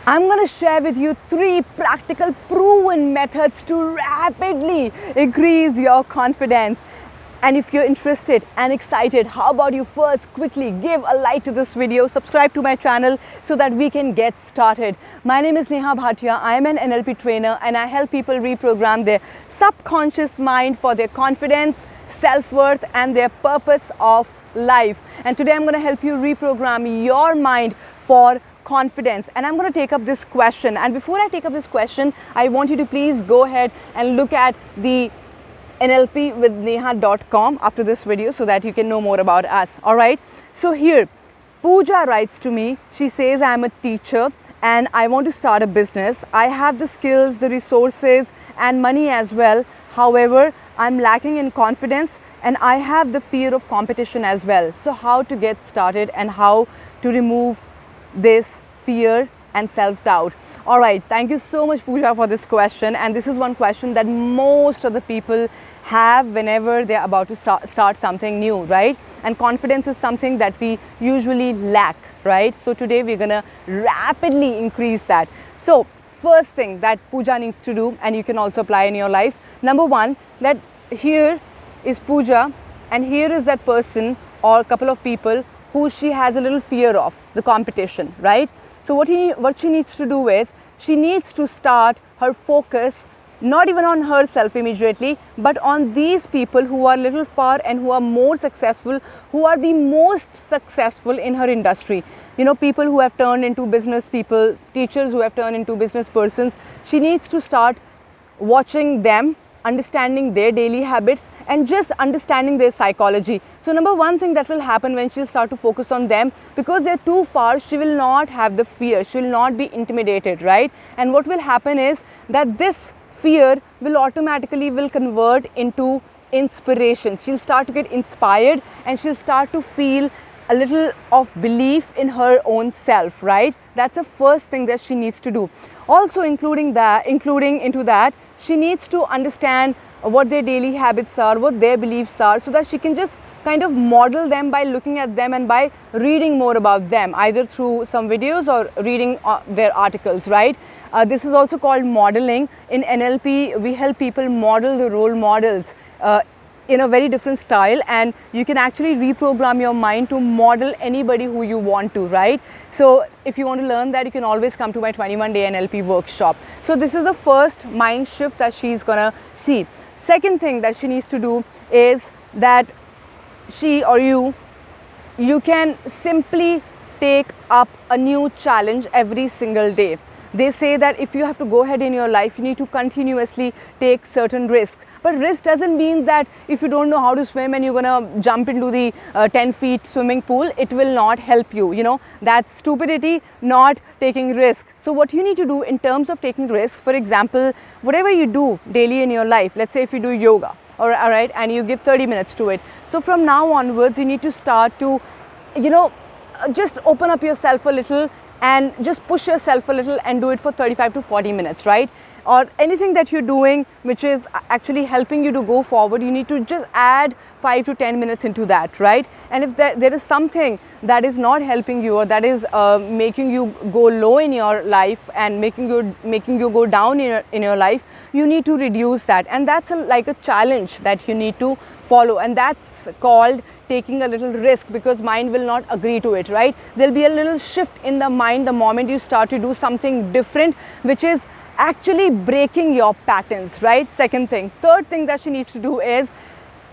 I'm going to share with you 3 practical proven methods to rapidly increase your confidence. And if you're interested and excited, how about you first quickly give a like to this video, subscribe to my channel so that we can get started. My name is Neha Bhatia. I am an NLP trainer and I help people reprogram their subconscious mind for their confidence, self-worth and their purpose of life. And today I'm going to help you reprogram your mind for confidence. And I'm going to take up this question. And before I take up this question, I want you to please go ahead and look at the nlpwithneha.com after this video so that you can know more about us. All right. So here, Pooja writes to me. She says, I'm a teacher and I want to start a business. I have the skills, the resources and money as well. However, I'm lacking in confidence and I have the fear of competition as well. So how to get started and how to remove this fear and self-doubt. All right, thank you so much, Pooja, for this question. And this is one question that most of the people have whenever they're about to start something new, right? And confidence is something that we usually lack, right? So today we're gonna rapidly increase that. So first thing that Pooja needs to do, and you can also apply in your life, number one, that here is Pooja and here is that person or a couple of people who she has a little fear of, the competition, right? So what she needs to do is, she needs to start her focus not even on herself immediately, but on these people who are little far and who are more successful, who are the most successful in her industry. You know, people who have turned into business people, teachers who have turned into business persons. She needs to start watching them, understanding their daily habits and just understanding their psychology. So number one thing that will happen when she'll start to focus on them, because they're too far, she will not have the fear, she will not be intimidated, right? And what will happen is that this fear will automatically convert into inspiration. She'll start to get inspired and she'll start to feel a little of belief in her own self, right? That's the first thing that she needs to do. Also including into that, she needs to understand what their daily habits are, what their beliefs are, so that she can just kind of model them by looking at them and by reading more about them, either through some videos or reading their articles, right? This is also called modeling. In NLP, we help people model the role models in a very different style, and you can actually reprogram your mind to model anybody who you want to, right? So if you want to learn that, you can always come to my 21-day NLP workshop. So this is the first mind shift that she's gonna see. Second thing that she needs to do is that she or you can simply take up a new challenge every single day. They say that if you have to go ahead in your life, you need to continuously take certain risks. But risk doesn't mean that if you don't know how to swim and you're gonna jump into the 10 feet swimming pool, it will not help you. You know, that's stupidity, not taking risk. So what you need to do in terms of taking risk, for example, whatever you do daily in your life, let's say if you do yoga, all right, and you give 30 minutes to it. So from now onwards, you need to start to, you know, just open up yourself a little and just push yourself a little and do it for 35 to 40 minutes, right? Or anything that you're doing which is actually helping you to go forward, you need to just add 5 to 10 minutes into that, right? And if there is something that is not helping you or that is making you go low in your life and making you go down in your life, you need to reduce that. And that's like a challenge that you need to follow, and that's called taking a little risk, because mind will not agree to it, right? There'll be a little shift in the mind the moment you start to do something different, which is actually breaking your patterns, right? Second thing. Third thing that she needs to do is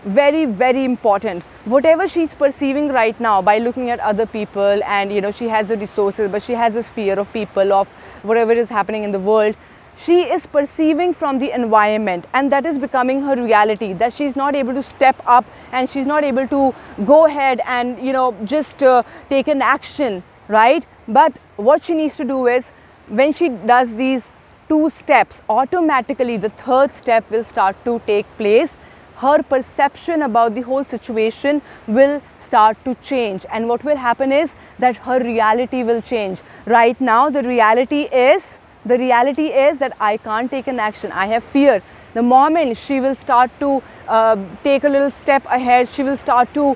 very, very important. Whatever she's perceiving right now by looking at other people, and you know, she has the resources, but she has this fear of people, of whatever is happening in the world. She is perceiving from the environment, and that is becoming her reality, that she's not able to step up and she's not able to go ahead and, you know, just take an action, right? But what she needs to do is, when she does these 2 steps, automatically the third step will start to take place. Her perception about the whole situation will start to change, and what will happen is that her reality will change. Right now the reality is that I can't take an action, I have fear. The moment she will start to take a little step ahead, she will start to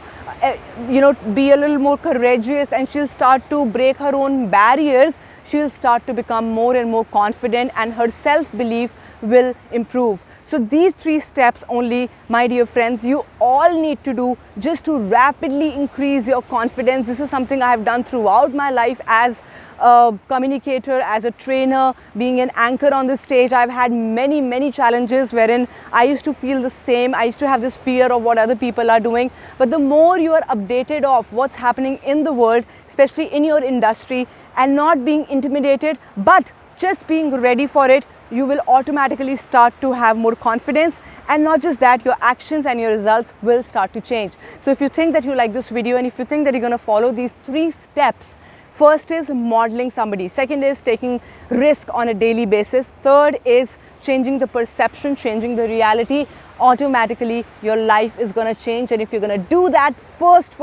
be a little more courageous, and she'll start to break her own barriers. she will start to become more and more confident, and her self-belief will improve. So these 3 steps only, my dear friends, you all need to do just to rapidly increase your confidence. This is something I have done throughout my life as a communicator, as a trainer, being an anchor on the stage. I've had many challenges wherein I used to feel the same. I used to have this fear of what other people are doing. But the more you are updated of what's happening in the world, especially in your industry, and not being intimidated, but just being ready for it, you will automatically start to have more confidence. And not just that, your actions and your results will start to change. So if you think that you like this video, and if you think that you're going to follow these 3 steps, first is modeling somebody, second is taking risk on a daily basis, third is changing the perception, changing the reality, automatically your life is going to change. And if you're going to do that, first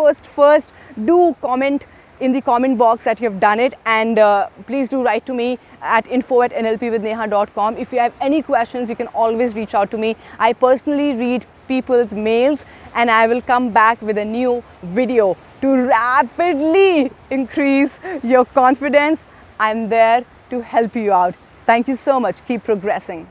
do comment in the comment box that you have done it, and please do write to me at info@nlpwithneha.com. If you have any questions, you can always reach out to me. I personally read people's mails, and I will come back with a new video to rapidly increase your confidence. I'm there to help you out. Thank you so much. Keep progressing.